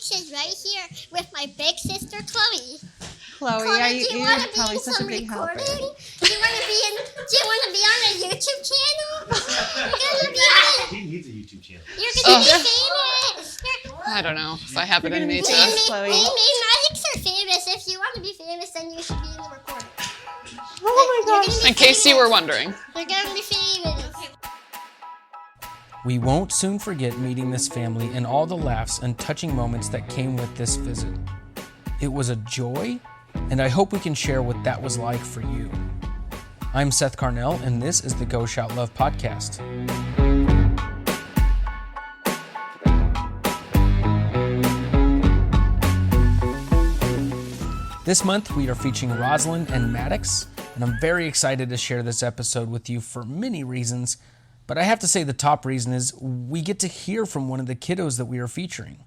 Maddox is right here with my big sister, Chloe. Chloe, Chloe, do you want to be probably in such a some big helper. recording? Do you want to be on a YouTube channel? You're gonna be He needs a YouTube channel. You're gonna be famous. I don't know if I have it in me to. Chloe. Me Maddox are famous. If you want to be famous, then you should be in the recording. Oh my gosh. In case you were wondering. You're gonna be famous. We won't soon forget meeting this family and all the laughs and touching moments that came with this visit. It was a joy, and I hope we can share what that was like for you. I'm Seth Carnell, and this is the Go Shout Love podcast. This month, we are featuring Roslyn and Maddox, and I'm very excited to share this episode with you for many reasons, but I have to say the top reason is we get to hear from one of the kiddos that we are featuring.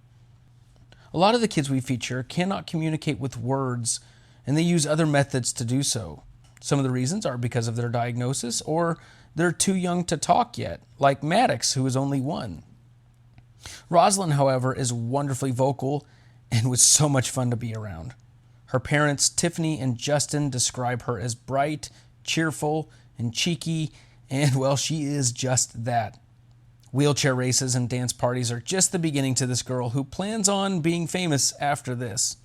A lot of the kids we feature cannot communicate with words, and they use other methods to do so. Some of the reasons are because of their diagnosis, or they're too young to talk yet, like Maddox, who is only 1. Roslyn, however, is wonderfully vocal and was so much fun to be around. Her parents, Tiffany and Justin, describe her as bright, cheerful, and cheeky, and, well, she is just that. Wheelchair races and dance parties are just the beginning to this girl who plans on being famous after this.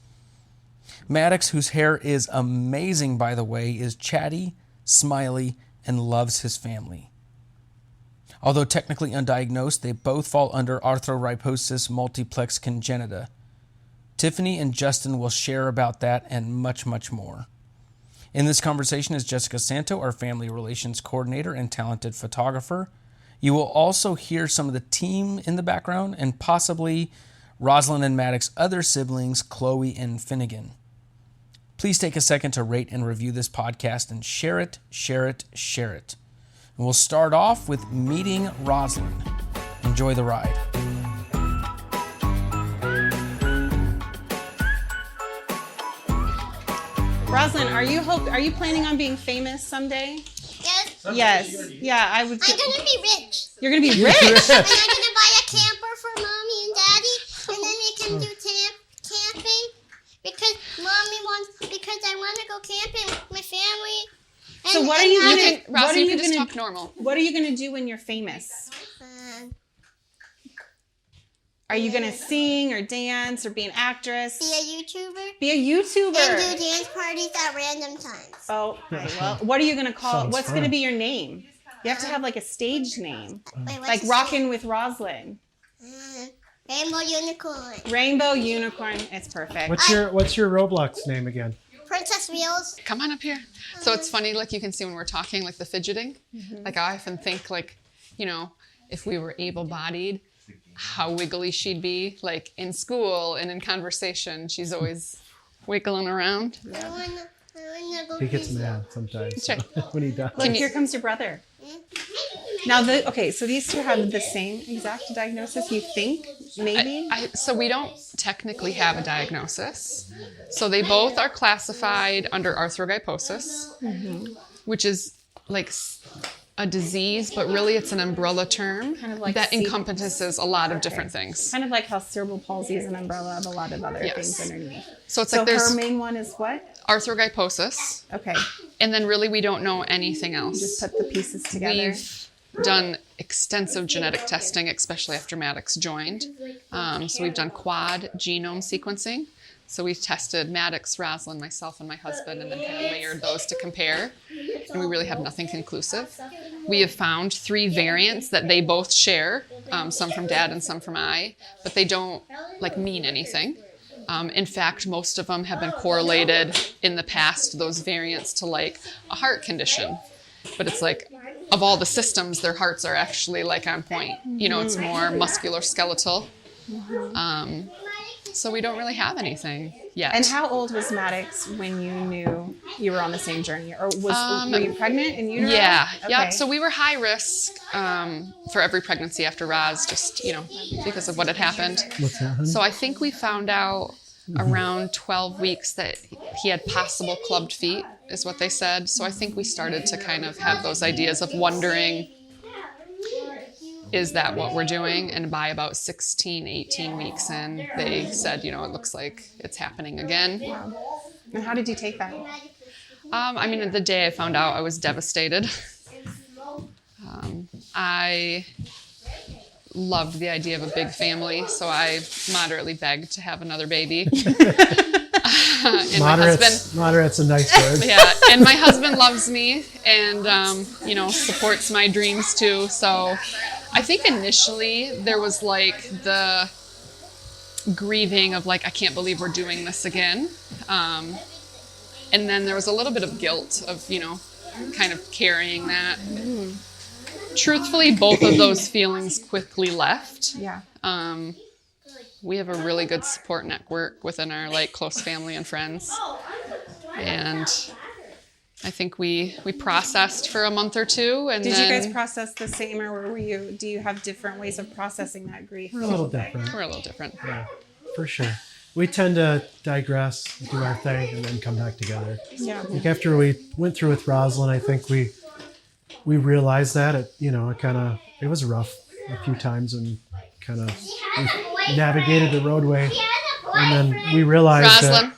Maddox, whose hair is amazing, by the way, is chatty, smiley, and loves his family. Although technically undiagnosed, they both fall under arthrogryposis multiplex congenita. Tiffany and Justin will share about that and much, much more. In this conversation is Jessica Santo, our family relations coordinator and talented photographer. You will also hear some of the team in the background and possibly Roslyn and Maddox's other siblings, Chloe and Finnegan. Please take a second to rate and review this podcast and share it, share it, share it. And we'll start off with meeting Roslyn. Enjoy the ride. Roslyn, are you planning on being famous someday? Yes. Yes. Yeah, I would. I'm gonna be rich. You're gonna be rich. And I'm gonna buy a camper for Mommy and Daddy, and then we can do camping because I want to go camping with my family. And, So what are you and gonna? Roslyn, What are you you can just gonna? talk normal. What are you gonna do when you're famous? Are you gonna sing or dance or be an actress? Be a YouTuber. Be a YouTuber. And do dance parties at random times. Oh, okay. Well, what are you gonna call it? Sounds What's fun. gonna be your name? You have to have like a stage name, Wait, what's like the Rockin' with Roslyn. Rainbow Unicorn. Rainbow Unicorn. It's perfect. What's your Roblox name again? Princess Wheels. Come on up here. So it's funny, like you can see when we're talking, like the fidgeting. Like I often think, like, you know, if we were able-bodied, how wiggly she'd be, like in school and in conversation. She's always wiggling around. I wanna go He gets fishing. mad sometimes Check. when he does. Look, here comes your brother. Now, so these two have the same exact diagnosis, you think? Maybe? So we don't technically have a diagnosis. So they both are classified under arthrogryposis, which is like a disease, but really it's an umbrella term Kind of like that encompasses a lot of different things. Kind of like how cerebral palsy is an umbrella of a lot of other Yes. things underneath. So it's So like there's her main one is what? arthrogryposis, Okay, and then really we don't know anything else. just put the pieces together. We've done extensive genetic testing, especially after Maddox joined. So we've done quad genome sequencing. So we've tested Maddox, Roslyn, myself, and my husband, and then kind of layered those to compare. And we really have nothing conclusive. We have found 3 variants that they both share, some from Dad and some from I, but they don't like mean anything. In fact, most of them have been correlated in the past, those variants, to like a heart condition. But it's like, of all the systems, their hearts are actually like on point. You know, it's more musculoskeletal. So we don't really have anything yet. And how old was Maddox when you knew you were on the same journey? Or were you pregnant in utero? Yeah, yeah. Okay. So we were high risk for every pregnancy after Roz, just, you know, because of what had happened. What's that, honey? So I think we found out around 12 weeks that he had possible clubbed feet, is what they said. So I think we started to kind of have those ideas of wondering is that what we're doing? And by about 16, 18 weeks in, they said, it looks like it's happening again. Wow. And how did you take that? I mean, the day I found out, I was devastated. I loved the idea of a big family, so I moderately begged to have another baby. And Moderate's a nice word. Yeah, and my husband loves me and, supports my dreams too. So I think initially there was like the grieving of like, I can't believe we're doing this again. And then there was a little bit of guilt of, kind of carrying that. Truthfully, both of those feelings quickly left. Yeah. We have a really good support network within our close family and friends. And I think we processed for a month or two. And Did then you guys process the same, or do you have different ways of processing that grief? We're a little different. We're a little different. Yeah, for sure. We tend to digress, do our thing, and then come back together. Yeah. Like after we went through with Roslyn, I think we realized that it was rough a few times, and kind of navigated the roadway, and then we realized Roslyn,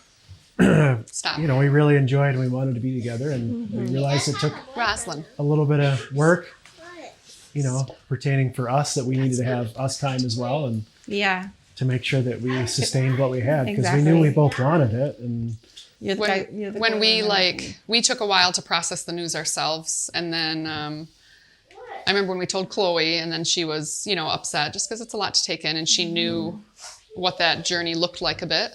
that stop. we really enjoyed and we wanted to be together, and we realized it took Roslyn. a little bit of work, pertaining for us, that we needed to have us time as well, and Yeah. to make sure that we sustained what we had, because Exactly. we knew we both wanted it. And When we took a while to process the news ourselves, and then I remember when we told Chloe, and then she was upset just because it's a lot to take in, and she knew what that journey looked like a bit.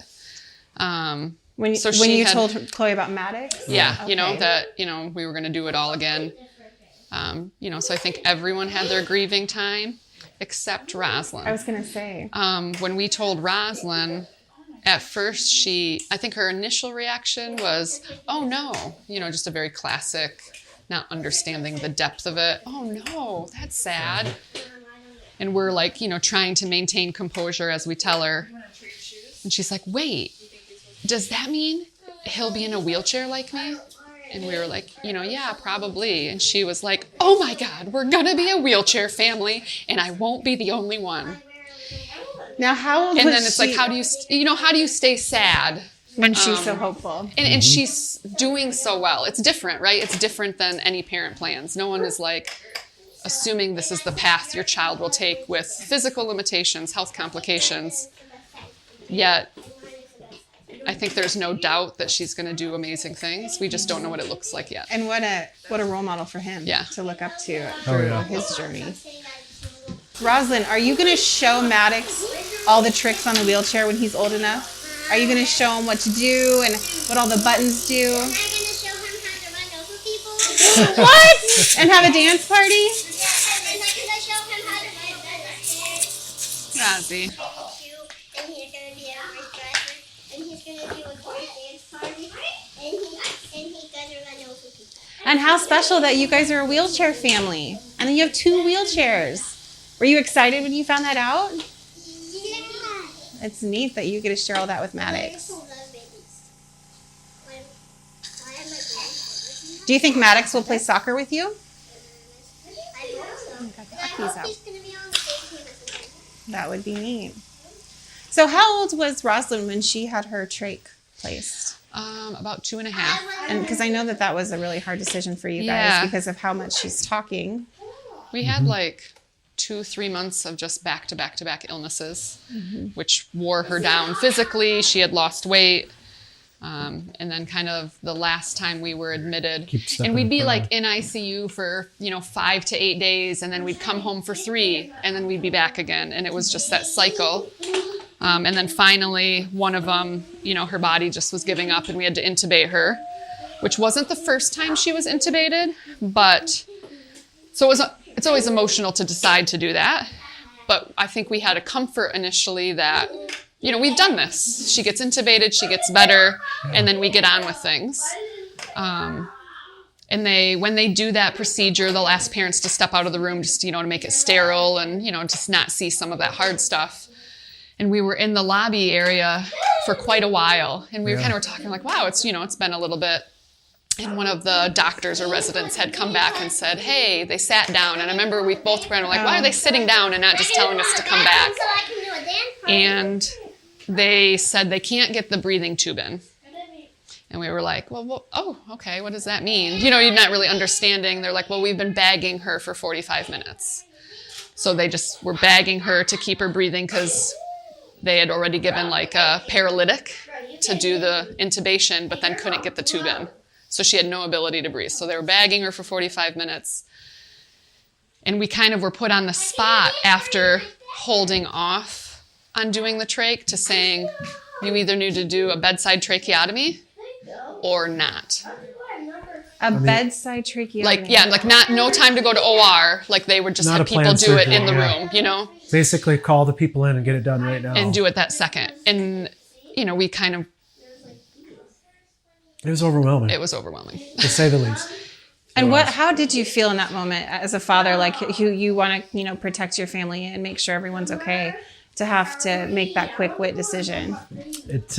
When you told Chloe about Maddox? Yeah, Okay. that we were going to do it all again. So I think everyone had their grieving time except Roslyn. I was going to say. When we told Roslyn, at first I think her initial reaction was, oh no, just a very classic, not understanding the depth of it. Oh no, that's sad. And we're trying to maintain composure as we tell her. And she's like, wait, does that mean he'll be in a wheelchair like me? And we were like, yeah, probably. And she was like, oh my God, we're going to be a wheelchair family, and I won't be the only one. Now, how old And was then it's she like, how do you stay sad? when she's so hopeful? And she's doing so well. It's different, right? It's different than any parent plans. No one is assuming this is the path your child will take with physical limitations, health complications. Yet, I think there's no doubt that she's going to do amazing things. We just don't know what it looks like yet. And what a role model for him to look up to through his journey. Roslyn, are you going to show Maddox all the tricks on the wheelchair when he's old enough? Are you going to show him what to do and what all the buttons do? I'm going to show him how to run over people. What? And have a dance party? Yeah, and I'm going to show him how to ride dinosaurs. Razzie. And he's going to be a race driver. And he's going to do a great dance party. And he's going to run over people. And how special that you guys are a wheelchair family. And then you have 2 wheelchairs. Were you excited when you found that out? Yeah. It's neat that you get to share all that with Maddox. Do you think Maddox will play soccer with you? I hope so. got the I hockey's hope out. he's going to be on the same team as me. That would be neat. So how old was Roslyn when she had her trach placed? About 2.5. And because I know that was a really hard decision for you guys Yeah. because of how much she's talking. We had 2-3 months of just back-to-back illnesses, which wore her down physically. She had lost weight. And then kind of the last time we were admitted, and we'd be in ICU for, 5 to 8 days, and then we'd come home for 3, and then we'd be back again. And it was just that cycle. And then finally, one of them, her body just was giving up, and we had to intubate her, which wasn't the first time she was intubated, but so it's always emotional to decide to do that. But I think we had a comfort initially that, we've done this. She gets intubated, she gets better, and then we get on with things. And when they do that procedure, they'll ask parents to step out of the room just, to make it sterile and, just not see some of that hard stuff. And we were in the lobby area for quite a while. And we were kind of talking wow, it's, it's been a little bit. And one of the doctors or residents had come back and said, hey, they sat down. And I remember we both were like, why are they sitting down and not just telling us to come back? And they said they can't get the breathing tube in. And we were like, well, oh, okay, what does that mean? You know, you're not really understanding. They're like, well, we've been bagging her for 45 minutes. So they just were bagging her to keep her breathing because they had already given like a paralytic to do the intubation, but then couldn't get the tube in. So she had no ability to breathe. So they were bagging her for 45 minutes. And we kind of were put on the spot after holding off on doing the trach to saying, you either need to do a bedside tracheotomy or not. Bedside tracheotomy. Like no time to go to OR. Like they would just have people do it in the room, you know? Basically call the people in and get it done right now. And do it that second. And, you know, we kind of... It was overwhelming. It was overwhelming. To say the least. And how did you feel in that moment as a father? Like you want to, you know, protect your family and make sure everyone's okay, to have to make that quick wit decision. It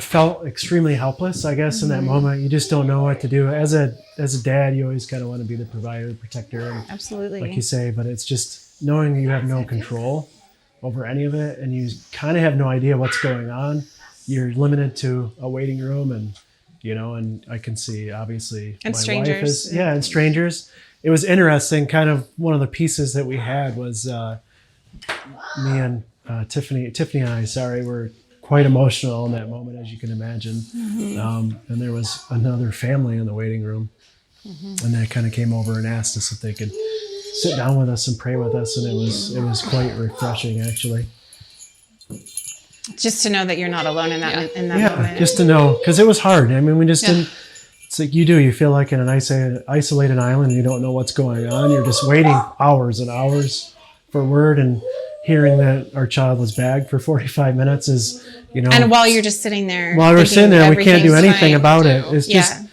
felt extremely helpless, I guess, in that moment. You just don't know what to do. As a dad, you always kind of want to be the provider, the protector. And, absolutely. like you say, but it's just knowing you have no control over any of it, and you kind of have no idea what's going on. You're limited to a waiting room, and you know, and I can see obviously and my strangers. wife is, and strangers. It was interesting. Kind of one of the pieces that we had was me and Tiffany and I, were quite emotional in that moment, as you can imagine. And there was another family in the waiting room, and they kind of came over and asked us if they could sit down with us and pray with us, and it was quite refreshing, actually. Just to know that you're not alone in that moment. Just to know, because it was hard. I mean, we just didn't. It's like you feel like in an isolated island, and you don't know what's going on. You're just waiting hours and hours for word, and hearing that our child was bagged for 45 minutes is, you know. And while you're just sitting there. While we're sitting there, we can't do anything about it. It's just,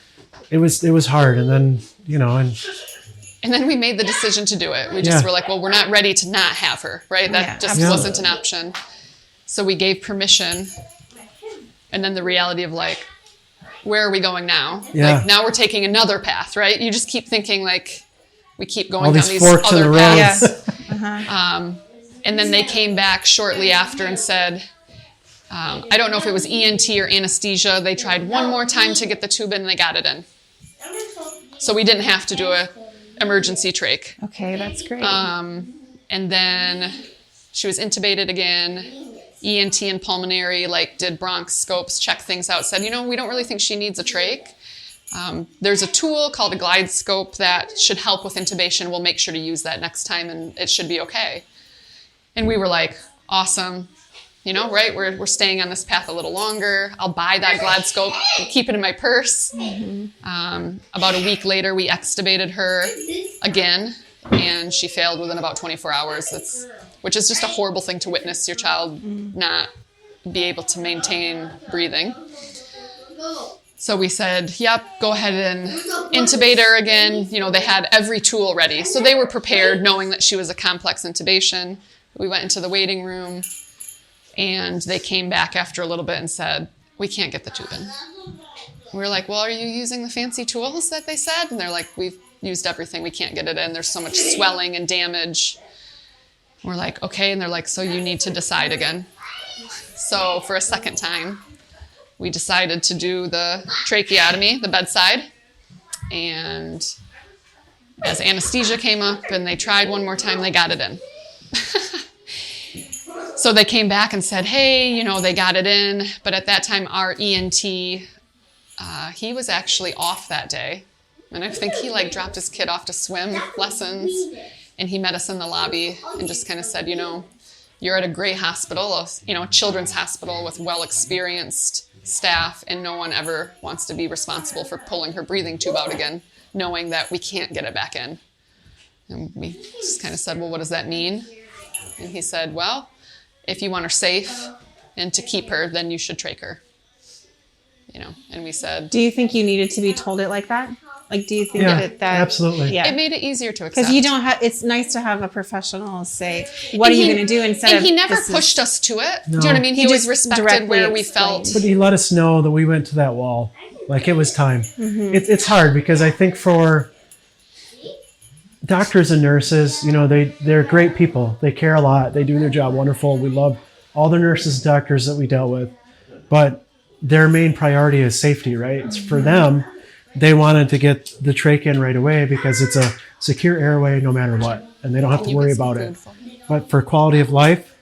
it was hard. And then, you know, and then we made the decision to do it. We just were like, well, we're not ready to not have her, right? That just wasn't an option. So we gave permission. And then the reality of like, where are we going now? Yeah. Like now we're taking another path, right? You just keep thinking like, we keep going all down these these forks other in the paths. road. And then they came back shortly after and said, I don't know if it was ENT or anesthesia. They tried one more time to get the tube in and they got it in. So we didn't have to do a emergency trach. Okay, that's great. And then she was intubated again. ENT and pulmonary did bronchoscopes, checked things out, said, you know, we don't really think she needs a trach. There's a tool called a glide scope that should help with intubation. We'll make sure to use that next time and it should be okay. And we were like, awesome. You know, right? We're staying on this path a little longer. I'll buy that glide scope and keep it in my purse. About a week later, we extubated her again, and she failed within about 24 hours. Which is just a horrible thing to witness your child not be able to maintain breathing. So we said, yep, go ahead and intubate her again. You know, they had every tool ready. So they were prepared, knowing that she was a complex intubation. We went into the waiting room, and they came back after a little bit and said, we can't get the tube in. We were like, well, are you using the fancy tools that they said? And they're like, we've used everything. We can't get it in. There's so much swelling and damage. We're like, okay. And they're like, so you need to decide again. So for a second time, we decided to do the tracheotomy, the bedside. And as anesthesia came up and they tried one more time, they got it in. So they came back and said, hey, you know, they got it in. But at that time, our ENT, he was actually off that day. And I think he dropped his kid off to swim lessons. And he met us in the lobby and just kind of said, you know, you're at a great hospital, a children's hospital with well-experienced staff, and no one ever wants to be responsible for pulling her breathing tube out again, knowing that we can't get it back in. And we just kind of said, well, what does that mean? And he said, well, if you want her safe and to keep her, then you should trach her. You know, and we said... Do you think you needed to be told it like that? Like, do you think Yeah, that absolutely. Yeah. It made it easier to accept. Because you don't have, it's nice to have a professional say, what are you going to do instead of. And he never this is- pushed us to it. No. Do you know what I mean? He always just respected directly where we explained. felt. But he let us know that we went to that wall. Like it was time. Mm-hmm. It's hard because I think for doctors and nurses, you know, they're great people. They care a lot. They do their job wonderful. We love all the nurses and doctors that we dealt with. But their main priority is safety, right? It's for them. They wanted to get the trach in right away because it's a secure airway no matter what. And they don't have to worry about it. But for quality of life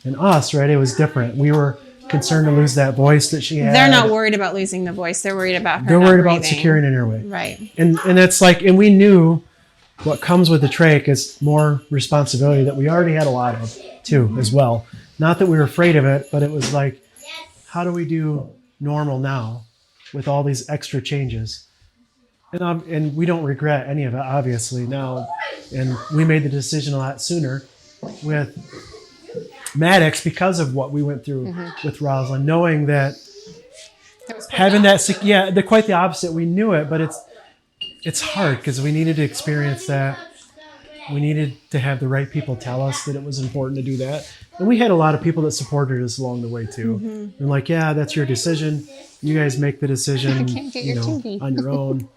and us, right, it was different. We were concerned to lose that voice that she had. They're not worried about losing the voice. They're worried about her. They're not worried about breathing. securing an airway. Right. And it's like, and we knew what comes with the trach is more responsibility that we already had a lot of too, as well. Not that we were afraid of it, but it was like, how do we do normal now with all these extra changes? And we don't regret any of it, obviously, now. And we made the decision a lot sooner with Maddox because of what we went through with Roslyn, knowing that having that, they're quite the opposite. We knew it, but it's hard because we needed to experience that. We needed to have the right people tell us that it was important to do that. And we had a lot of people that supported us along the way too. And like, yeah, that's your decision. You guys make the decision, on your own.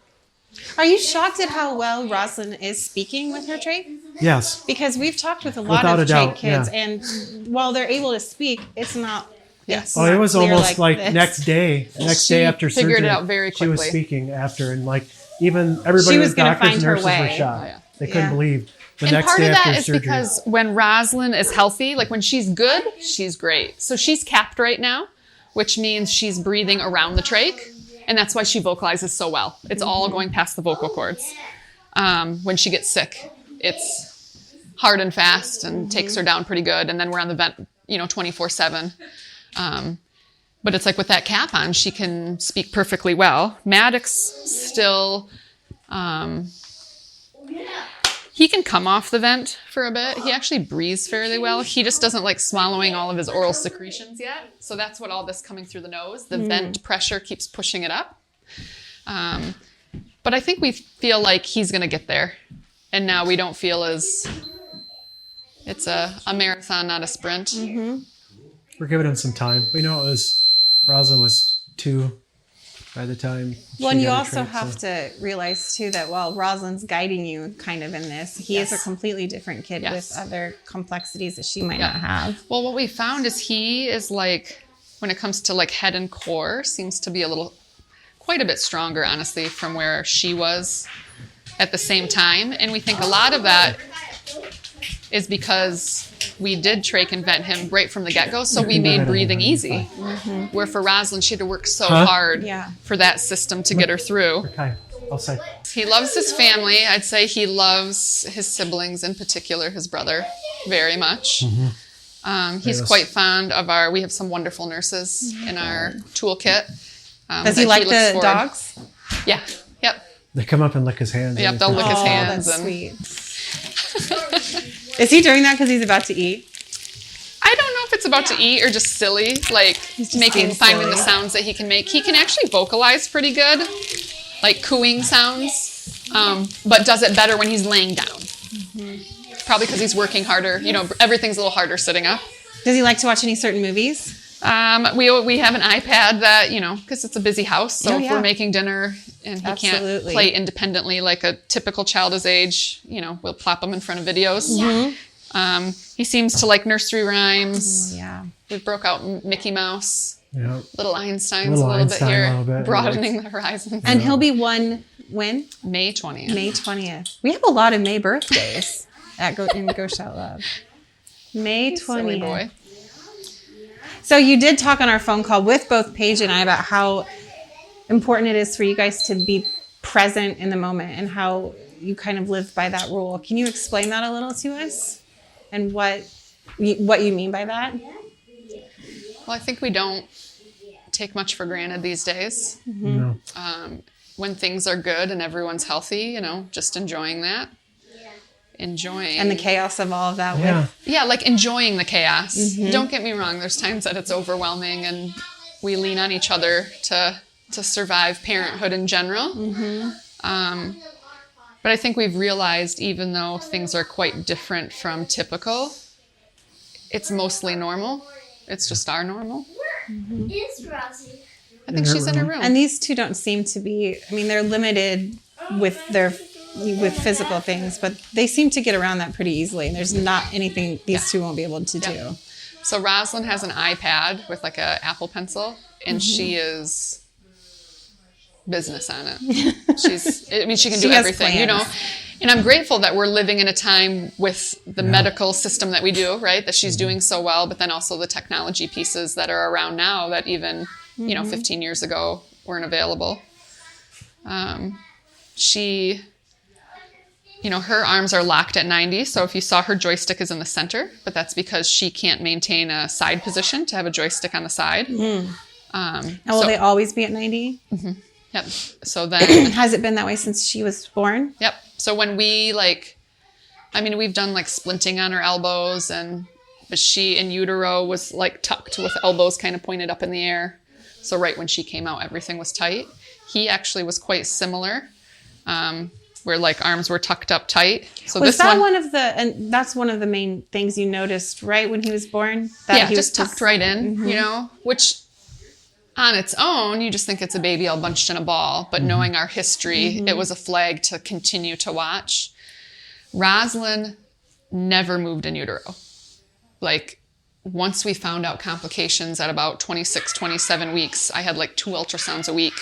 Are you shocked at how well Roslyn is speaking with her trach? Yes. Because we've talked with a lot Without of a doubt, trach kids, and while they're able to speak, it's not. Yes. Oh, it was clear almost like this. next day after surgery. figured it out very She was quickly. speaking after, and like even everybody, She was with gonna doctors find and her nurses were way. shocked. Oh, yeah. They couldn't Yeah. believe the And next part day of after that is surgery. because when Roslyn is healthy, like when she's good, she's great. So she's capped right now, which means she's breathing around the trach. And that's why she vocalizes so well. It's all going past the vocal cords. When she gets sick, it's hard and fast and takes her down pretty good. And then we're on the vent, 24/7. But it's like with that cap on, she can speak perfectly well. Maddox still, he can come off the vent for a bit. He actually breathes fairly well. He just doesn't like swallowing all of his oral secretions yet. So that's what all this coming through the nose. The vent pressure keeps pushing it up. But I think we feel like he's going to get there. And now we don't feel as it's a marathon, not a sprint. We're giving him some time. Roslyn was 2 by the time. Well, and she you got also her trach, have so. to realize too that while Roslyn's guiding you kind of in this, he is a Yes. completely different kid Yes. with other complexities that she might Yeah. not have. Well, what we found is he is like, when it comes to like head and core, seems to be quite a bit stronger, honestly, from where she was at the same time. And we think a lot of that is because we did trach and vent him right from the get-go, so we made breathing easy. Where for Roslyn, she had to work so hard Yeah. for that system to get her through. Okay, I'll say. He loves his family. I'd say he loves his siblings, in particular his brother, very much. He's Yes. quite fond of we have some wonderful nurses in our toolkit. Does he that like looks the forward- dogs? Yeah, yep. They come up and lick his hands. Yep, they'll lick his hands. That's and sweet. Is he doing that because he's about to eat? I don't know if it's about to eat or just silly, like just being finding the silly. sounds that he can make. He can actually vocalize pretty good, like cooing sounds, but does it better when he's laying down. Probably because he's working harder. Everything's a little harder sitting up. Does he like to watch any certain movies? We have an iPad that, because it's a busy house. So Oh, if yeah. we're making dinner and he can't Absolutely. play independently like a typical child his age, we'll plop him in front of videos. He seems to like nursery rhymes. Yeah. We broke out Mickey Mouse, Yep. little Einsteins Little a little Einstein bit here, a little bit. broadening the horizons. And he'll be one when? May 20th. May 20th. We have a lot of May birthdays in Gosh Out Love. May 20th. Silly boy. So you did talk on our phone call with both Paige and I about how important it is for you guys to be present in the moment and how you kind of live by that rule. Can you explain that a little to us and what you mean by that? Well, I think we don't take much for granted these days. No. When things are good and everyone's healthy, just enjoying that. Enjoying. And the chaos of all of that. Yeah. Yeah, like enjoying the chaos. Don't get me wrong. There's times that it's overwhelming and we lean on each other to survive parenthood in general. But I think we've realized, even though things are quite different from typical, it's mostly normal. It's just our normal. Is Rosie? I think she's in her room. And these two don't seem to be, I mean, they're limited with physical things, but they seem to get around that pretty easily. And there's not anything these two won't be able to do. So Roslyn has an iPad with like a Apple Pencil, and she is business on it. She can do everything, plans. you know. And I'm grateful that we're living in a time with the medical system that we do, right? That she's doing so well, but then also the technology pieces that are around now that even, 15 years ago weren't available. She, her arms are locked at 90. So if you saw, her joystick is in the center, but that's because she can't maintain a side position to have a joystick on the side. And will they always be at 90? Mm-hmm. Yep. So then... Has it been that way since she was born? Yep. So when we we've done like splinting on her elbows, but she in utero was like tucked with elbows kind of pointed up in the air. So right when she came out, everything was tight. He actually was quite similar, where like arms were tucked up tight. So was that and that's one of the main things you noticed, right, when he was born? That he was just tucked right in, which on its own, you just think it's a baby all bunched in a ball. But knowing our history, it was a flag to continue to watch. Roslyn never moved in utero. Like, once we found out complications at about 26, 27 weeks, I had like 2 ultrasounds a week,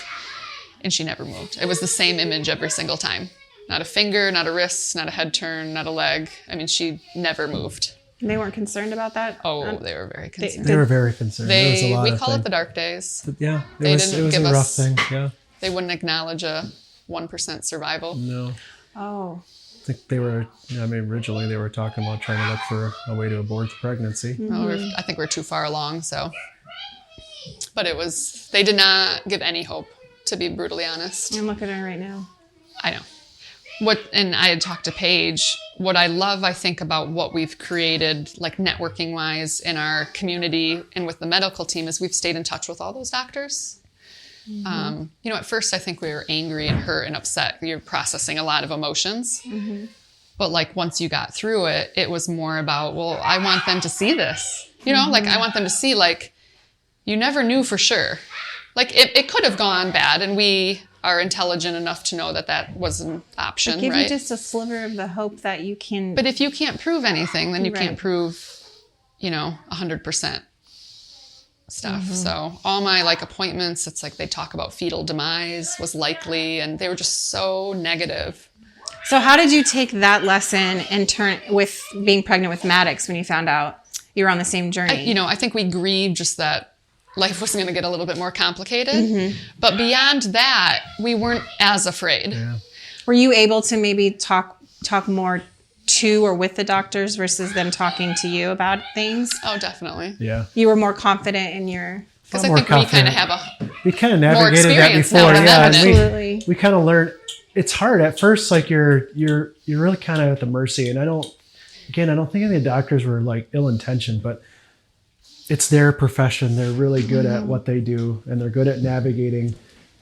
and she never moved. It was the same image every single time. Not a finger, not a wrist, not a head turn, not a leg. I mean, she never moved. And they weren't concerned about that? Oh, they were very concerned. They were very concerned. We call it the dark days. But yeah, it was a rough thing. Yeah. They wouldn't acknowledge a 1% survival. No. Oh. I think originally they were talking about trying to look for a way to abort the pregnancy. I think we're too far along, so. But they did not give any hope, to be brutally honest. I'm looking at her right now. I know. And I had talked to Paige. What I love, I think, about what we've created, like networking-wise in our community and with the medical team, is we've stayed in touch with all those doctors. At first I think we were angry and hurt and upset. You're processing a lot of emotions. But like once you got through it, it was more about, well, I want them to see this. Like I want them to see, like, you never knew for sure. Like it could have gone bad, and we are intelligent enough to know that was an option, give right? you just a sliver of the hope that you can. But if you can't prove anything, then you can't prove, 100% stuff. So all my like appointments, it's like they talk about fetal demise was likely, and they were just so negative. So how did you take that lesson and turn with being pregnant with Maddox when you found out you were on the same journey? I think we grieved just that life was going to get a little bit more complicated. But beyond that, we weren't as afraid. Yeah. Were you able to maybe talk more to or with the doctors versus them talking to you about things? Oh, definitely. Yeah. You were more confident in your... Because I think we kind of have we kind of navigated that before. Absolutely. We kind of learned. It's hard at first. Like you're really kind of at the mercy. And I don't think any of the doctors were like ill-intentioned, but it's their profession. They're really good at what they do, and they're good at navigating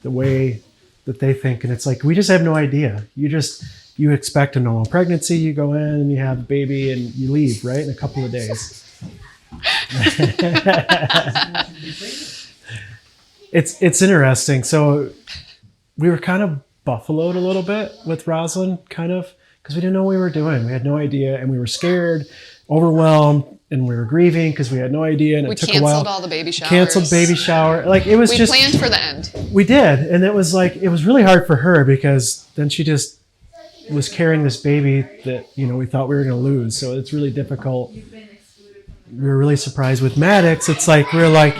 the way that they think. And it's like, we just have no idea. You expect a normal pregnancy, you go in and you have a baby and you leave, right? In a couple of days. It's interesting. So we were kind of buffaloed a little bit with Roslyn, kind of, because we didn't know what we were doing. We had no idea, and we were scared, overwhelmed, and we were grieving because we had no idea, and it took a while. We canceled all the baby showers. Canceled baby shower. Like it was we planned for the end. We did, and it was really hard for her because then she just was carrying this baby that we thought we were going to lose. So it's really difficult. We were really surprised with Maddox. It's like we're like,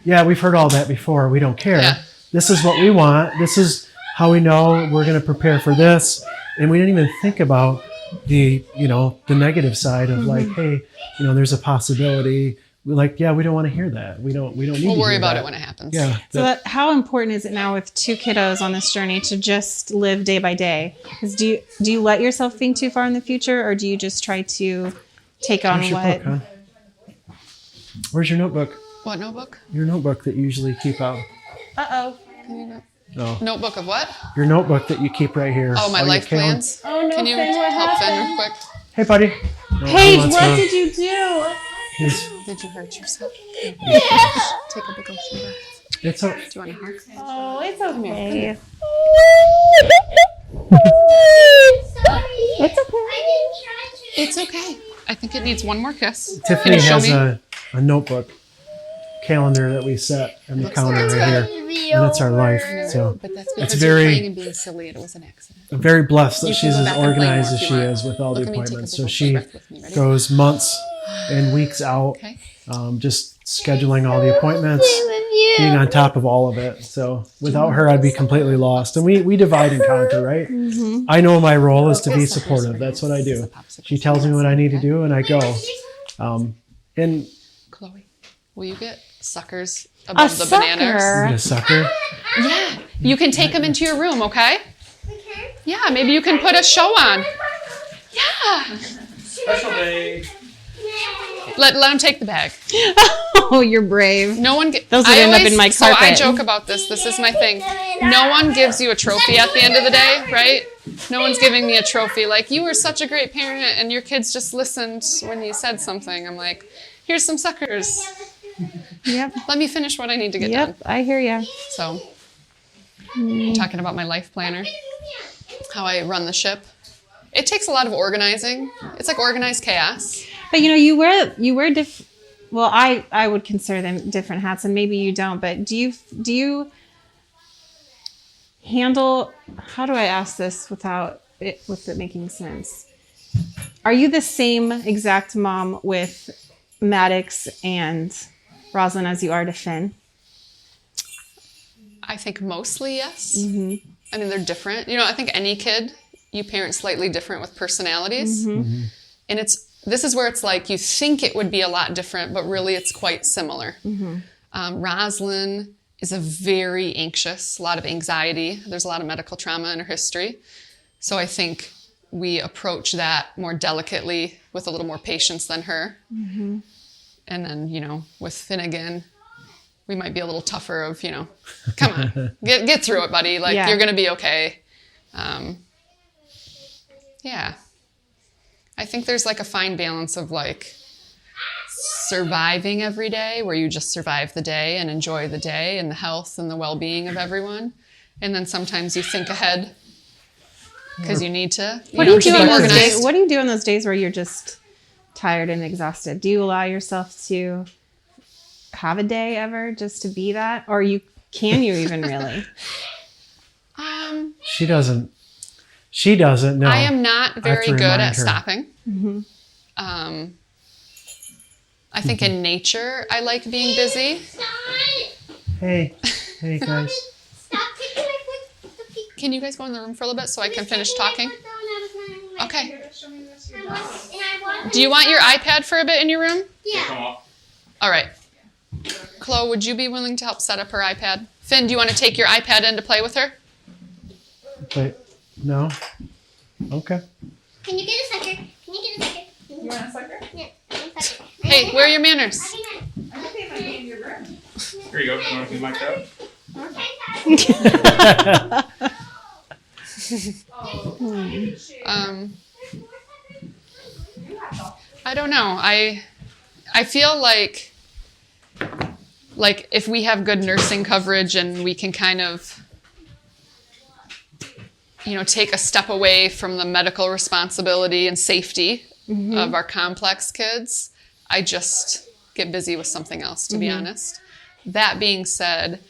yeah, we've heard all that before. We don't care. Yeah. This is what we want. This is how we know we're going to prepare for this, and we didn't even think about the negative side of like, hey, there's a possibility. We're like, yeah, we don't want to hear that. We don't need to hear that. We'll worry about it when it happens. Yeah. So how important is it now with 2 kiddos on this journey to just live day by day? Because do you let yourself think too far in the future, or do you just try to take on Where's your book, huh? Where's your notebook? What notebook? Your notebook that you usually keep out. Uh-oh. Oh, Notebook of what? your notebook that you keep right here. Oh, my your life calendar. plans. Oh no, Can you Finn, what help Finn happened? real quick? Hey, buddy. No, he Paige, wants what to- did you do? he's- Did you hurt yourself? Take a big old deep breath. It's Do you want a hug? Oh, it's okay. It's okay. It's okay. I think it needs one more kiss. Can Tiffany you show has me? a notebook calendar that we set in the counter right here, and it's our life. So But that's because it's you're very- playing and being silly. It was an accident. I'm very blessed that You can she's go as back and play organized more as if she you want. is with all the Look at me, take a appointments. big So old she breath with me. Ready? goes months and weeks out, Okay. just scheduling all the appointments, being on top of all of it. So without her, I'd be completely lost. And we divide and conquer, right? I know my role is to be supportive. That's what I do. She tells me what I need to do, and I go. And Chloe, will you get suckers above the sucker? banana? a sucker. Yeah. You can take them into your room, okay? Okay. Yeah, maybe you can put a show on. Yeah. Special day. Let him take the bag. Oh, you're brave. No one. Those would end up in my So I carpet. joke about this. This is my thing. No one gives you a trophy at the end of the day, right? No one's giving me a trophy like you were such a great parent and your kids just listened when you said something. I'm like, here's some suckers. Yep. Let me finish what I need to get done. Yep. I hear you. So, I'm talking about my life planner, how I run the ship. It takes a lot of organizing. It's like organized chaos. But you wear well, I would consider them different hats, and maybe you don't. But do you handle? How do I ask this with it making sense? Are you the same exact mom with Maddox and Roslyn as you are to Finn? I think mostly yes. Mm-hmm. I mean, they're different. I think any kid, you parent slightly different with personalities. Mm-hmm. And this is where it's like you think it would be a lot different, but really it's quite similar. Mm-hmm. Roslyn is a very anxious, a lot of anxiety. There's a lot of medical trauma in her history. So I think we approach that more delicately with a little more patience than her. Mm-hmm. And then, with Finnegan, we might be a little tougher of, come on, get through it, buddy. Like, Yeah. You're going to be okay. Yeah. I think there's like a fine balance of like surviving every day where you just survive the day and enjoy the day and the health and the well-being of everyone. And then sometimes you think ahead because you need to. What do you do on those days? What do you do on those days where you're just tired and exhausted? Do you allow yourself to have a day ever just to be that, or can you even really? She doesn't. No. I am not very good remind at her. stopping. Mm-hmm. I think in nature I like being busy. Hey guys. Stop kicking my foot. Stop kicking. Can you guys go in the room for a little bit so I can finish talking? Okay. Do you want your iPad for a bit in your room? Yeah. All right. Chloe, would you be willing to help set up her iPad? Finn, do you want to take your iPad in to play with her? Wait. No. Okay. Can you get a sucker? Can you get a sucker? You want a sucker? Yeah. one sucker. Hey, where are your manners? I'm okay if I be in your room. Here you go. You want to be mic'd up? I don't know. I feel like if we have good nursing coverage and we can kind of take a step away from the medical responsibility and safety of our complex kids, I just get busy with something else, to be honest. That being said,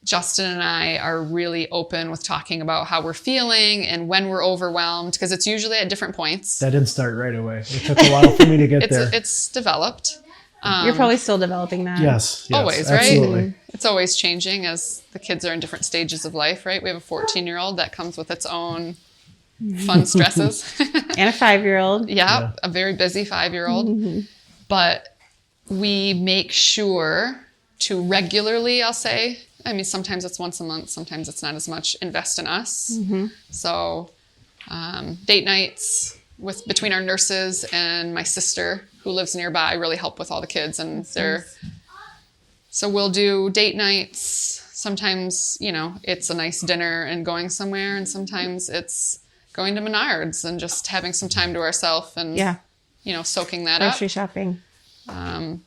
Justin and I are really open with talking about how we're feeling and when we're overwhelmed, because it's usually at different points. That didn't start right away. It took a while for me to get there. It's developed. You're probably still developing that. Yes, Always, right? absolutely. It's always changing as the kids are in different stages of life, right? We have a 14-year-old that comes with its own fun stresses. And a 5-year-old. Yeah, a very busy 5-year-old. But we make sure to regularly, I'll say, I mean, sometimes it's once a month, sometimes it's not as much, invest in us. So date nights between our nurses and my sister who lives nearby really help with all the kids. And so we'll do date nights sometimes, it's a nice dinner and going somewhere, and sometimes it's going to Menards and just having some time to ourselves and, soaking that up. Grocery shopping.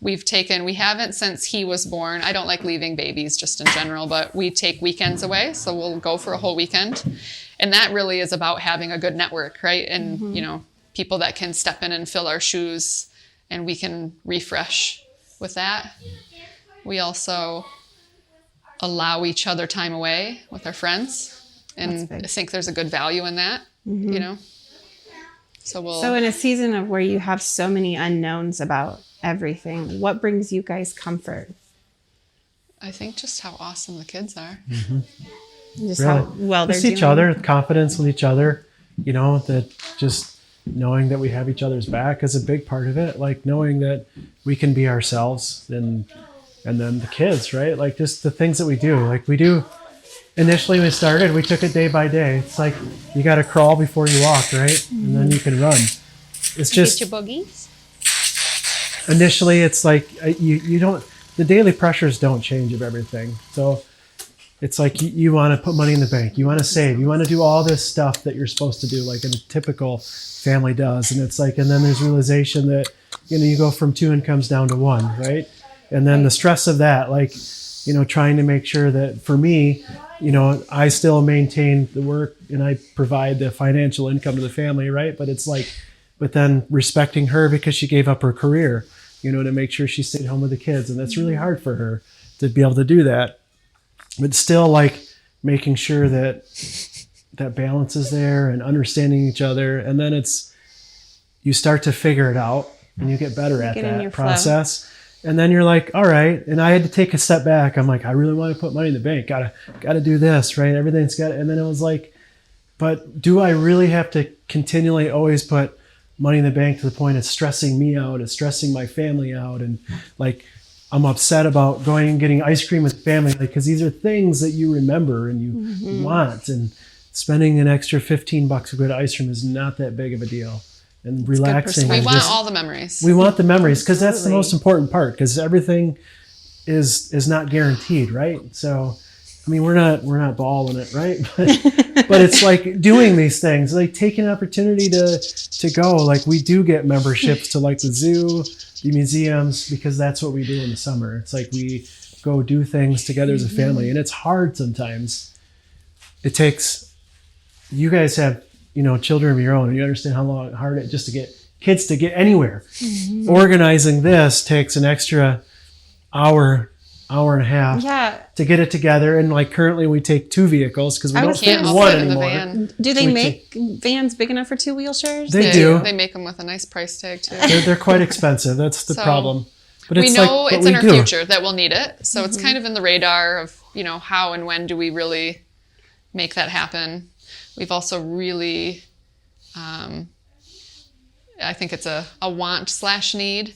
We haven't since he was born. I don't like leaving babies just in general, but we take weekends away. So we'll go for a whole weekend. And that really is about having a good network, right? And, people that can step in and fill our shoes, and we can refresh with that. We also allow each other time away with our friends. And I think there's a good value in that, So in a season of where you have so many unknowns about everything, what brings you guys comfort? I think just how awesome the kids are. Just Really. how well they're Just each doing. other, confidence with each other, that just knowing that we have each other's back is a big part of it. Like knowing that we can be ourselves, and then the kids, right? Like just the things that we do. Like we do initially when we started, we took it day by day. It's like you got to crawl before you walk, right? And then you can run. It's just Get your boogies. initially it's like you don't, the daily pressures don't change of everything. So it's like you want to put money in the bank, you want to save, you want to do all this stuff that you're supposed to do like a typical family does. And it's like, and then there's realization that you go from 2 incomes down to 1, right? And then the stress of that, like trying to make sure that for me, I still maintain the work and I provide the financial income to the family, right? But it's like, but then respecting her because she gave up her career, to make sure she stayed home with the kids. And that's really hard for her to be able to do that. But still like making sure that balance is there and understanding each other. And then you start to figure it out and you get better at that process. And then you're like, all right. And I had to take a step back. I'm like, I really want to put money in the bank. Gotta do this, right? Everything's got, and then it was like, but do I really have to continually always put money in the bank to the point of stressing me out and stressing my family out? And like, I'm upset about going and getting ice cream with the family, because these are things that you remember and you want, and spending an extra $15 to go to ice cream is not that big of a deal. And relaxing. We want all the memories. We want the memories because that's the most important part, because everything is not guaranteed, right? So, I mean, we're not balling it, right? But it's like doing these things, like taking an opportunity to go. Like we do get memberships to like the zoo, the museums, because that's what we do in the summer. It's like we go do things together as a family, and it's hard sometimes. It takes, you guys have, children of your own, and you understand how hard it just to get kids to get anywhere. Organizing this takes an extra hour and a half to get it together. And like currently we take 2 vehicles because we don't fit in one anymore. Do they make vans big enough for 2 wheelchairs? They do. They make them with a nice price tag too. They're quite expensive. That's the problem. But we know it's in our future that we'll need it. So it's kind of in the radar of, how and when do we really make that happen. We've also really, I think it's a want/need.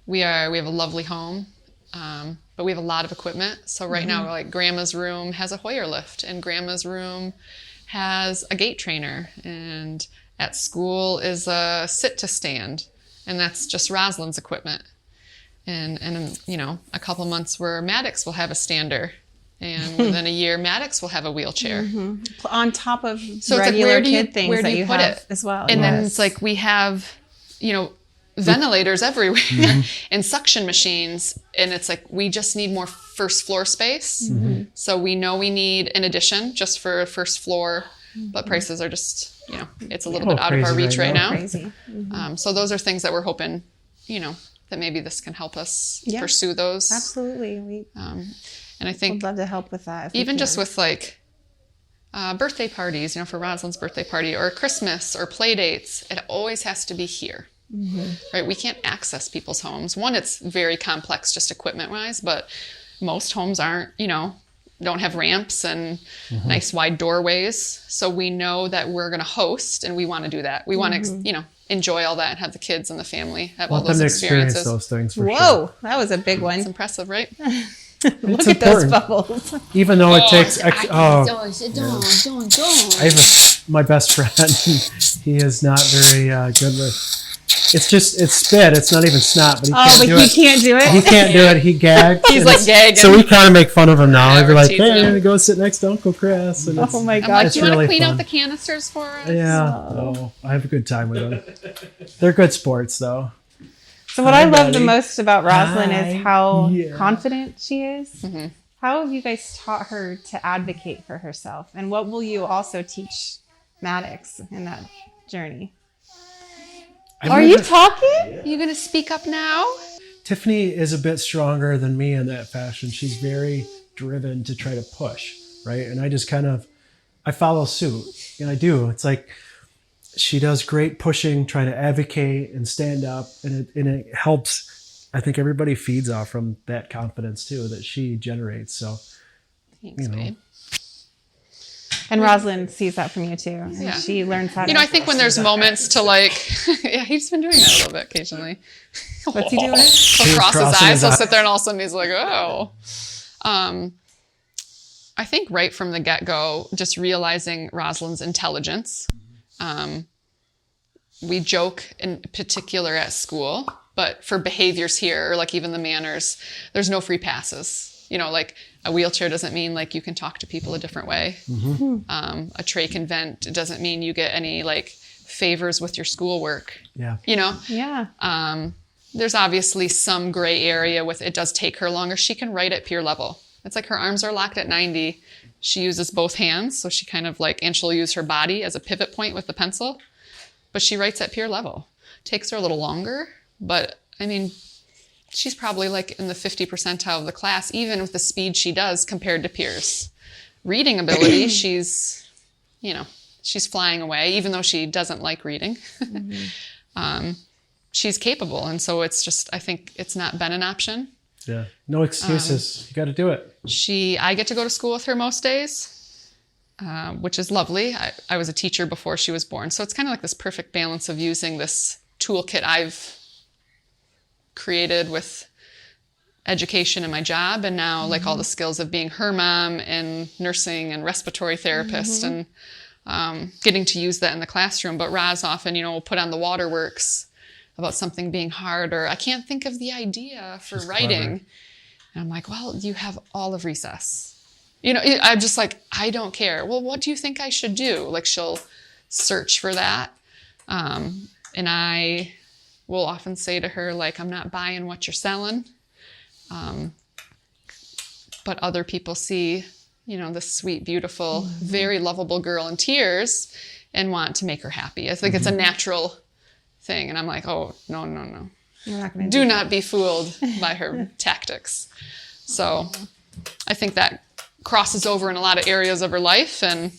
We have a lovely home, but we have a lot of equipment. So right now, like Grandma's room has a Hoyer lift, and Grandma's room has a gait trainer, and at school is a sit-to-stand, and that's just Roslyn's equipment. And a couple months where Maddox will have a stander. And within a year, Maddox will have a wheelchair. On top of so regular it's like, kid things that you put have it? as well. And then it's like we have, ventilators everywhere and suction machines. And it's like we just need more first floor space. So we know we need an addition just for first floor. But prices are just, it's a little bit out of our reach right now. Crazy. So those are things that we're hoping, that maybe this can help us pursue those. Absolutely. And I think I'd love to help with that. Even just with like birthday parties, for Roslyn's birthday party or Christmas or play dates, it always has to be here, right? We can't access people's homes. One, it's very complex just equipment wise, but most homes aren't, don't have ramps and nice wide doorways. So we know that we're going to host and we want to do that. We want to, enjoy all that and have the kids and the family have all those experiences. Those things for Whoa, sure. that was a big one. It's impressive, right? Look It's at those important. bubbles. Even though it takes Don't. I have my best friend. He is not very good with. It's spit. It's not even snot, but he can't do it. He can't do it? He can't do it. He gags. He's like gagging. So we kind of make fun of him now. Yeah, We're we're like, teasing hey, him. go sit next to Uncle Chris. And Oh my I'm God. like, It's do you want to really clean fun. out the canisters for us? Yeah. Oh, I have a good time with them. They're good sports, though. So what I love the buddy. most about Roslyn Hi. is how Yeah. confident she is. Mm-hmm. How have you guys taught her to advocate for herself? And what will you also teach Maddox in that journey? Are you talking? You gonna speak up now? Tiffany is a bit stronger than me in that fashion. She's very driven to try to push, right? And I just I follow suit, and I do. It's like she does great pushing, trying to advocate and stand up, and it helps. I think everybody feeds off from that confidence too that she generates. So, Thanks, babe. And Roslyn sees that from you too. And Yeah. she learns how to. You know, I think when there's moments to like, yeah, he's been doing that a little bit occasionally. What's he doing? He'll cross his crossing eyes. his He'll eyes. sit there and all of a sudden he's like, oh. I think right from the get-go, just realizing Roslyn's intelligence. We joke in particular at school, but for behaviors here, or like even the manners, there's no free passes. You know, like a wheelchair doesn't mean like you can talk to people a different way. A tray can vent. It doesn't mean you get any like favors with your schoolwork. yeah. You know, Yeah. there's obviously some gray area with it does take her longer. She can write at peer level. It's like her arms are locked at 90. She uses both hands. So she kind of like, and she'll use her body as a pivot point with the pencil, but she writes at peer level. Takes her a little longer, but I mean, she's probably like in the 50 percentile of the class, even with the speed she does compared to peers. Reading ability, she's flying away, even though she doesn't like reading. She's capable. And so it's just, I think it's not been an option. Yeah. No excuses. You got to do it. I get to go to school with her most days, which is lovely. I was a teacher before she was born. So it's kind of like this perfect balance of using this toolkit I've created with education and my job, and now like all the skills of being her mom and nursing and respiratory therapist and getting to use that in the classroom. But Roz often, will put on the waterworks about something being hard, or I can't think of the idea for writing. Clever. And I'm like, well, you have all of recess. I'm just like, I don't care. Well, what do you think I should do? Like she'll search for that. And I will often say to her, like, I'm not buying what you're selling. But other people see, this sweet, beautiful, very lovable girl in tears and want to make her happy. I think it's a natural thing. And I'm like, oh, no. You're not gonna Do not be fooled by her tactics. So I think that crosses over in a lot of areas of her life. And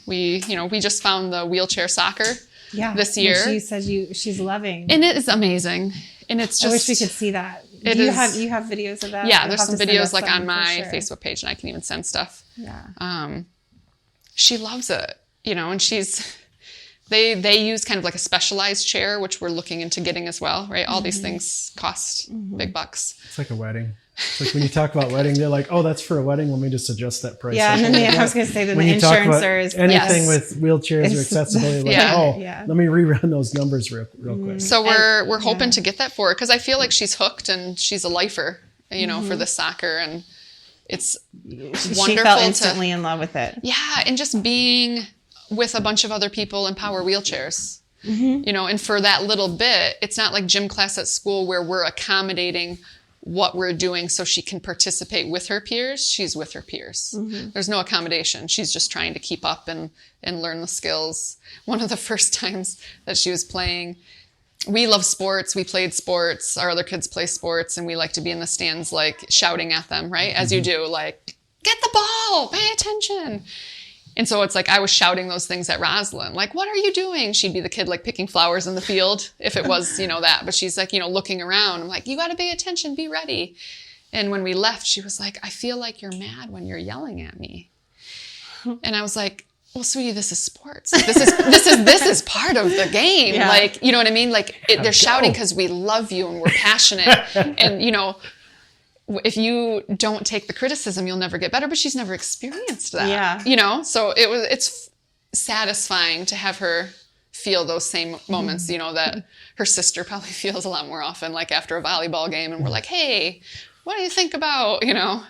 we just found the wheelchair soccer this year. She said she's loving. And it is amazing. And it's just, I wish we could see that. You have videos of that? Yeah, You'll there's have some to send videos us like some on for my sure. Facebook page, and I can even send stuff. Yeah. She loves it, and they use kind of like a specialized chair, which we're looking into getting as well, right? All these things cost big bucks. It's like a wedding. It's like when you talk about wedding, they're like, oh, that's for a wedding. Let me just adjust that price. Yeah, and then I was going to say that When the you talk insurance about anything yes. with wheelchairs or It's- accessibility, like, Yeah. let me rerun those numbers real quick. So we're hoping to get that for her, because I feel like she's hooked and she's a lifer, for the soccer, and it's wonderful. She felt instantly in love with it. Yeah, and just being with a bunch of other people in power wheelchairs. And for that little bit, it's not like gym class at school where we're accommodating what we're doing so she can participate with her peers. She's with her peers. There's no accommodation. She's just trying to keep up and learn the skills. One of the first times that she was playing, we love sports. We played sports. Our other kids play sports, and we like to be in the stands, like shouting at them, right? As you do, like, get the ball, pay attention. And so it's like I was shouting those things at Roslyn, like, what are you doing? She'd be the kid like picking flowers in the field if it was, that. But she's like, looking around. I'm like, you got to pay attention, be ready. And when we left, she was like, I feel like you're mad when you're yelling at me. And I was like, well, sweetie, this is sports. This is part of the game. Yeah. Like, you know what I mean? Like they're shouting because we love you and we're passionate. And, if you don't take the criticism, you'll never get better. But she's never experienced that. Yeah. So it's satisfying to have her feel those same moments, you know, that her sister probably feels a lot more often, like after a volleyball game, and we're like, hey, what do you think about, you know,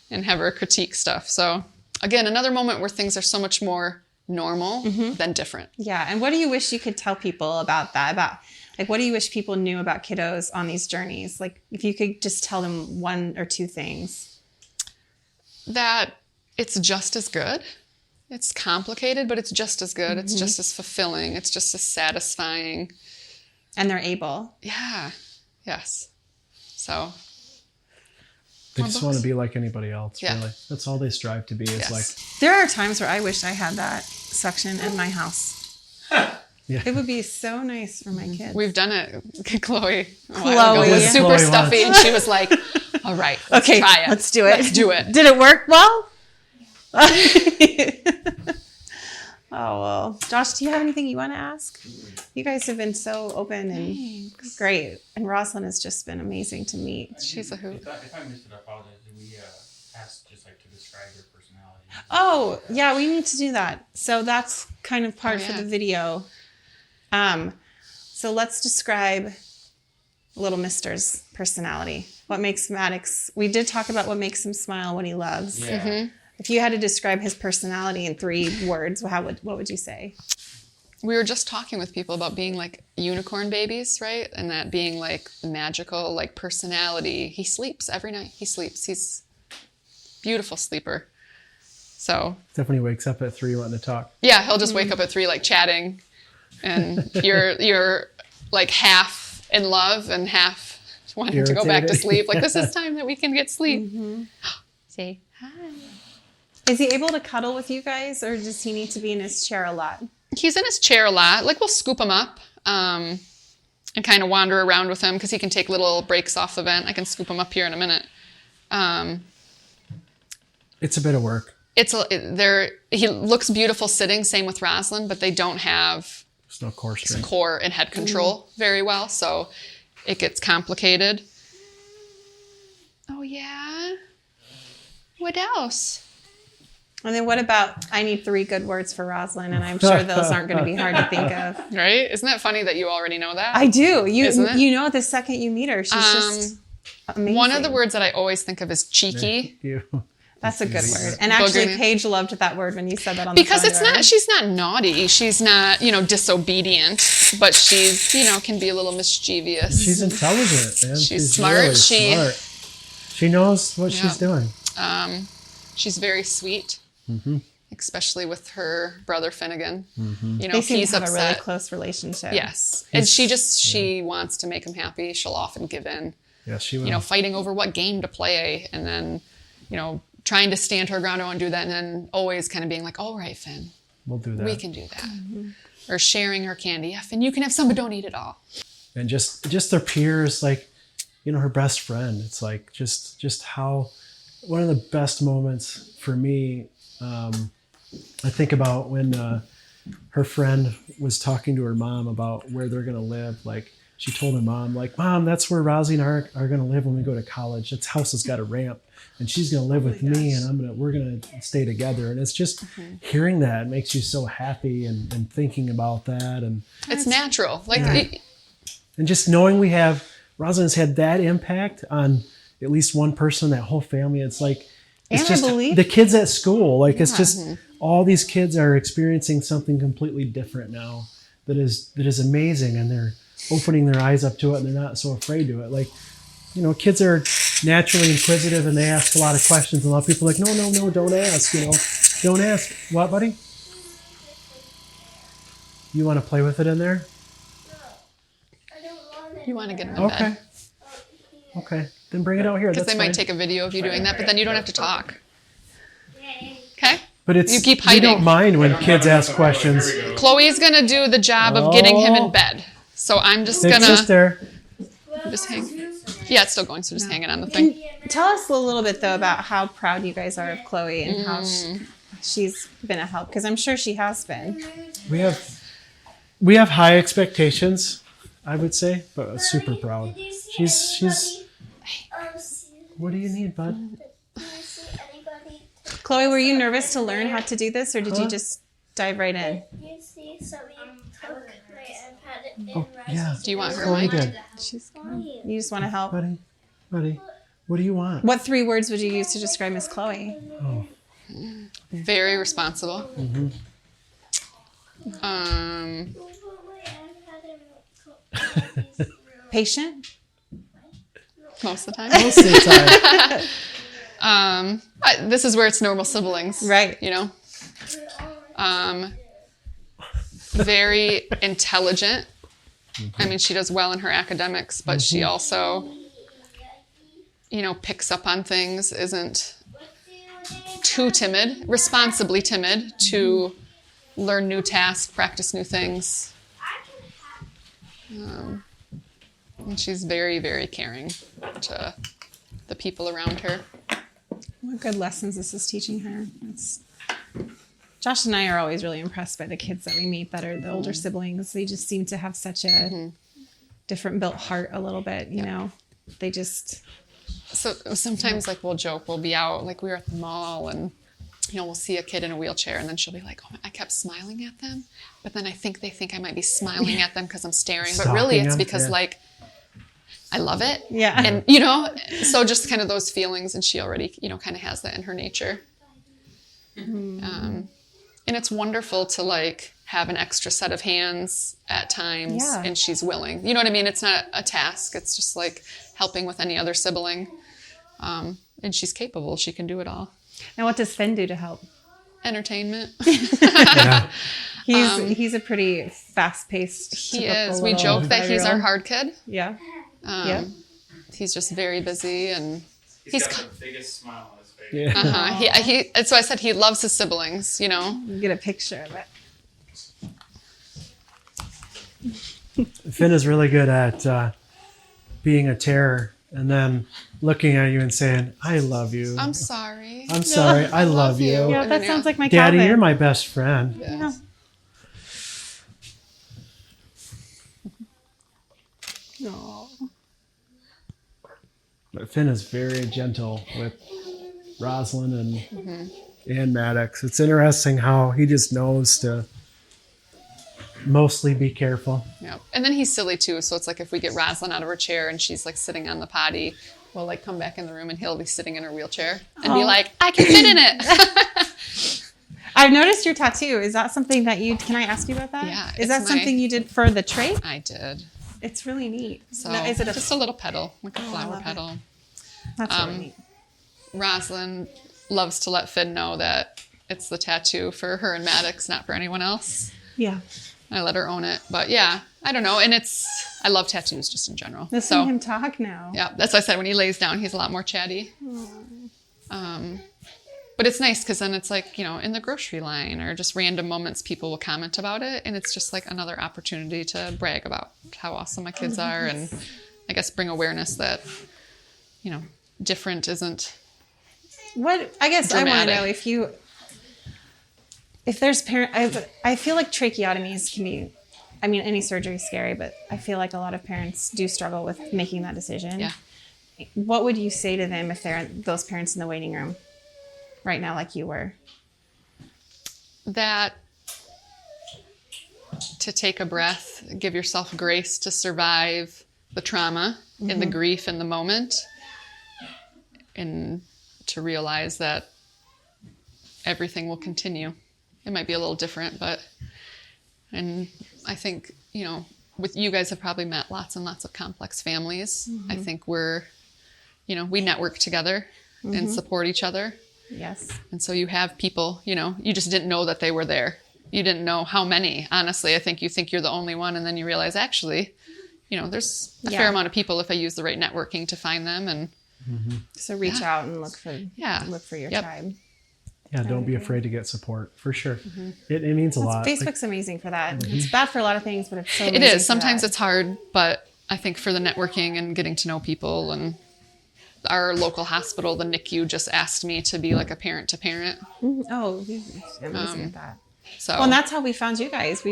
and have her critique stuff. So again, another moment where things are so much more normal than different. Yeah. And what do you wish you could tell people about that? About like, what do you wish people knew about kiddos on these journeys? Like, if you could just tell them one or two things. That it's just as good. It's complicated, but it's just as good. It's just as fulfilling. It's just as satisfying. And they're able. Yeah. Yes. So. They just want to be like anybody else, Yeah. really. That's all they strive to be, is Yes. like... There are times where I wish I had that section in my house. Yeah. It would be so nice for my kids. We've done it. Chloe a while Chloe. ago was super Chloe stuffy, once. and she was like, all right, let's try it. Let's do it. Let's do it. Did it work well? Oh, well. Josh, do you have anything you want to ask? You guys have been so open and great. And Roslyn has just been amazing to meet. She's a hoot. If I missed it, I apologize. Did we ask just like to describe your personality? Oh, yeah, we need to do that. So that's kind of part for the video. So let's describe Little Mister's personality. What makes Maddox... We did talk about what makes him smile when he loves. Yeah. If you had to describe his personality in 3 words, what would you say? We were just talking with people about being like unicorn babies, right? And that being like magical, like personality. He sleeps every night. He sleeps. He's a beautiful sleeper. So Stephanie wakes up at 3 wanting to talk. yeah, he'll just wake up at 3 like chatting, and you're like half in love and half wanting to go back to Irritated. sleep. Like, this is time that we can get sleep. Say hi. Is he able to cuddle with you guys, or does he need to be in his chair a lot? He's in his chair a lot. Like, we'll scoop him up and kind of wander around with him because he can take little breaks off the vent. I can scoop him up here in a minute. It's a bit of work. He looks beautiful sitting, same with Roslyn, but they don't have There's no core strength. core and head control very well, so it gets complicated. Oh, yeah? What else? And then what about, I need 3 good words for Roslyn, and I'm sure those aren't going to be hard to think of. Right? Isn't that funny that you already know that? I do. Isn't it? You know the second you meet her, she's just amazing. One of the words that I always think of is cheeky. You. That's a good word. And actually, Booger. Paige loved that word when you said that on the Because phone it's to her. not, she's not naughty. She's not, disobedient, but she's, can be a little mischievous. She's intelligent, man. She's smart. Really smart. She knows what she's doing. She's very sweet, especially with her brother Finnegan. They seem He's to have upset. a really close relationship. Yes. And she wants to make him happy. She'll often give in, Yes, she will. fighting over what game to play, and then, trying to stand her ground, I won't do that, and then always kind of being like, all right, Finn, We'll do that. we can do that. Or sharing her candy. Yeah, Finn, you can have some, but don't eat it all. And just their peers, like, her best friend. It's like just how one of the best moments for me. I think about when her friend was talking to her mom about where they're gonna live. Like, she told her mom, like, Mom, that's where Rosie and I are gonna live when we go to college. That house has got a ramp, and she's gonna live with me, and we're gonna stay together. And it's just hearing that makes you so happy, and thinking about that, and It's natural. Like, and just knowing Rosalind's had that impact on at least one person, that whole family. It's like, it's And I just believe- the kids at school. Like, it's just all these kids are experiencing something completely different now that is amazing, and they're opening their eyes up to it, and they're not so afraid to it. Like, kids are naturally inquisitive, and they ask a lot of questions. And a lot of people are like, no, don't ask. Don't ask. What, buddy? You want to play with it in there? you want to get him in bed. Okay. Then bring it out here. Because That's they might fine. take a video of you doing that, but then you don't have to talk. Okay? But You keep we hiding. don't mind when kids ask questions. Chloe's going to do the job of getting him in bed. So I'm just Big going to sister. just hang. Yeah, it's still going, so just hang it on the thing. Tell us a little bit, though, about how proud you guys are of Chloe and how she's been a help, because I'm sure she has been. We have high expectations, I would say, but super proud. She's. What do you need, bud? Chloe, were you nervous to learn how to do this, or did you just dive right in. You see, so we took my iPad and Oh, yeah. Do you want her Chloe mic? did. You just want to help. Buddy, what do you want? What 3 words would you use to describe Miss Chloe? Oh, Very responsible. put my iPad in Patient? Most of the time. most of the time. This is where it's normal siblings, Right. You know. Very intelligent. I mean, she does well in her academics, but she also, you know, picks up on things, isn't too timid, responsibly timid to learn new tasks, practice new things. And she's very, very caring to the people around her. What good lessons this is teaching her. Josh and I are always really impressed by the kids that we meet that are the older siblings. They just seem to have such a different built heart a little bit, you know. They just... So sometimes, like, we'll joke, we'll be out, like, we were at the mall and, you know, we'll see a kid in a wheelchair and then she'll be like, oh, I kept smiling at them. But then I think they think I might be smiling at them because I'm staring. But really it's because, like, I love it. Yeah. And, you know, so just kind of those feelings. And she already, you know, kind of has that in her nature. And it's wonderful to, like, have an extra set of hands at times and she's willing. You know what I mean? It's not a task. It's just like helping with any other sibling. And she's capable. She can do it all. Now, what does Finn do to help? Entertainment. Yeah. He's a pretty fast-paced. He is. We joke that he's our hard kid. Yeah. He's just very busy and He's got the biggest smile on his face. Yeah. he so I said he loves his siblings, you know. Get a picture of it. Finn is really good at being a terror and then looking at you and saying, I love you. I'm sorry. I'm sorry. I love you. Yeah, that sounds like my Daddy, Calvin. you're my best friend. Yeah. Aw. But Finn is very gentle with Roslyn and Maddox. It's interesting how he just knows to mostly be careful. Yeah. And then he's silly too. So it's like if we get Roslyn out of her chair and she's like sitting on the potty, we'll like come back in the room and he'll be sitting in her wheelchair and be like, I can fit in it. I've noticed your tattoo. Is that something that can I ask you about that? Yeah, Is that it's something you did for the trait? I did. It's really neat. So Now, is it just a little petal, like a I flower love it. petal. That's really neat. Roslyn loves to let Finn know that it's the tattoo for her and Maddox, not for anyone else. Yeah. I let her own it. But yeah, I don't know. And I love tattoos just in general. Listen to him talk now. Yeah, that's what I said. When he lays down, he's a lot more chatty. But it's nice because then it's like, you know, in the grocery line or just random moments, people will comment about it. And it's just like another opportunity to brag about how awesome my kids are. And I guess bring awareness that, you know, different isn't What I guess I want to dramatic. know if there's I feel like tracheotomies can be, I mean, any surgery is scary, but I feel like a lot of parents do struggle with making that decision. Yeah. What would you say to them if they're those parents in the waiting room right now, like you were? that to take a breath, give yourself grace to survive the trauma and the grief in the moment, and to realize that everything will continue. It might be a little different, and I think, you know, with you guys have probably met lots and lots of complex families. I think we're, you know, we network together and support each other. Yes. And so you have people, you know, you just didn't know that they were there. You didn't know how many. Honestly, I think you think you're the only one, and then you realize actually, you know, there's a fair amount of people if I use the right networking to find them. And So reach out and look for your tribe. Yeah, don't be afraid to get support, for sure. It means a lot. Facebook's amazing for that. It's bad for a lot of things, but it's so it amazing is. for Sometimes that. it's hard, but I think for the networking and getting to know people, and our local hospital, the NICU, just asked me to be like a parent to parent. Oh, I'm amazing at that. So, Well, and that's how we found you guys.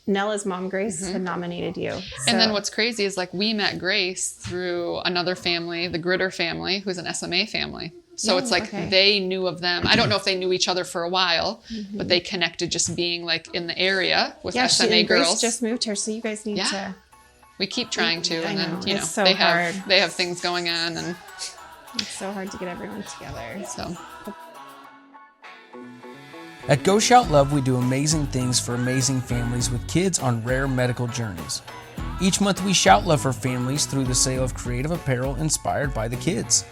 Nella's mom, Grace, had nominated you. and then what's crazy is like we met Grace through another family, the Gritter family, who's an SMA family. So it's like okay. they knew of them. I don't know if they knew each other for a while, but they connected just being like in the area with SMA Grace girls. just moved here, so you guys need to. We keep trying to, I and then know, you know it's so they hard. have things going on, and It's so hard to get everyone together. so. At Go Shout Love, we do amazing things for amazing families with kids on rare medical journeys. Each month, we shout love for families through the sale of creative apparel inspired by the kids.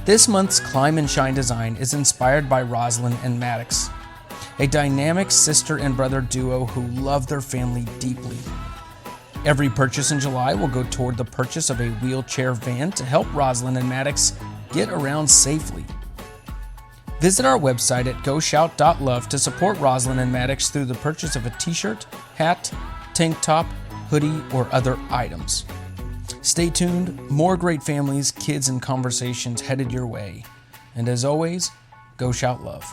This month's Climb and Shine design is inspired by Roslyn and Maddox, a dynamic sister and brother duo who love their family deeply. Every purchase in July will go toward the purchase of a wheelchair van to help Roslyn and Maddox get around safely. Visit our website at goshoutlove to support Roslyn and Maddox through the purchase of a t-shirt, hat, tank top, hoodie, or other items. Stay tuned, more great families, kids, and conversations headed your way. And as always, go shout love.